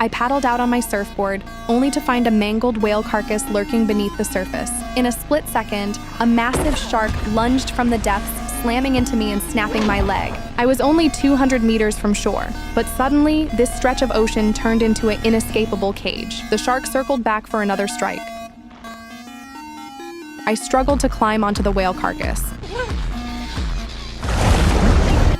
I paddled out on my surfboard, only to find a mangled whale carcass lurking beneath the surface. In a split second, a massive shark lunged from the depths, slamming into me and snapping my leg. I was only 200 meters from shore, but suddenly, this stretch of ocean turned into an inescapable cage. The shark circled back for another strike. I struggled to climb onto the whale carcass.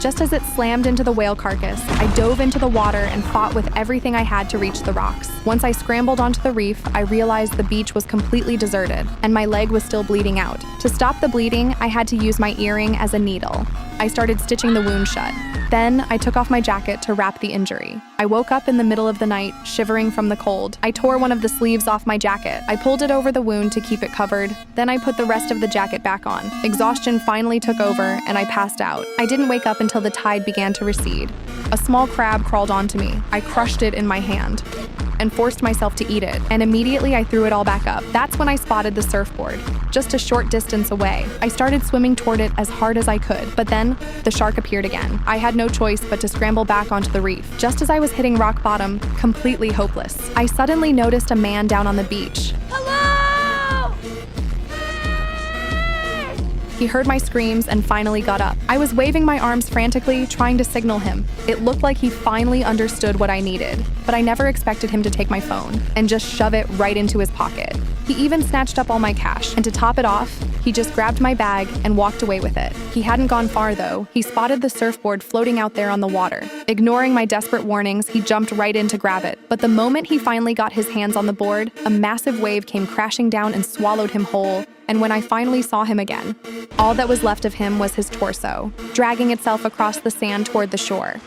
Just as it slammed into the whale carcass, I dove into the water and fought with everything I had to reach the rocks. Once I scrambled onto the reef, I realized the beach was completely deserted, and my leg was still bleeding out. To stop the bleeding, I had to use my earring as a needle. I started stitching the wound shut. Then, I took off my jacket to wrap the injury. I woke up in the middle of the night, shivering from the cold. I tore one of the sleeves off my jacket. I pulled it over the wound to keep it covered. Then I put the rest of the jacket back on. Exhaustion finally took over, and I passed out. I didn't wake up until the tide began to recede. A small crab crawled onto me. I crushed it in my hand and forced myself to eat it, and immediately I threw it all back up. That's when I spotted the surfboard, just a short distance away. I started swimming toward it as hard as I could, but then the shark appeared again. I had no choice but to scramble back onto the reef. Just as I was hitting rock bottom, completely hopeless, I suddenly noticed a man down on the beach. He heard my screams and finally got up. I was waving my arms frantically, trying to signal him. It looked like he finally understood what I needed, but I never expected him to take my phone and just shove it right into his pocket. He even snatched up all my cash, and to top it off, he just grabbed my bag and walked away with it. He hadn't gone far though. He spotted the surfboard floating out there on the water. Ignoring my desperate warnings, he jumped right in to grab it. But the moment he finally got his hands on the board, a massive wave came crashing down and swallowed him whole. And when I finally saw him again, all that was left of him was his torso, dragging itself across the sand toward the shore.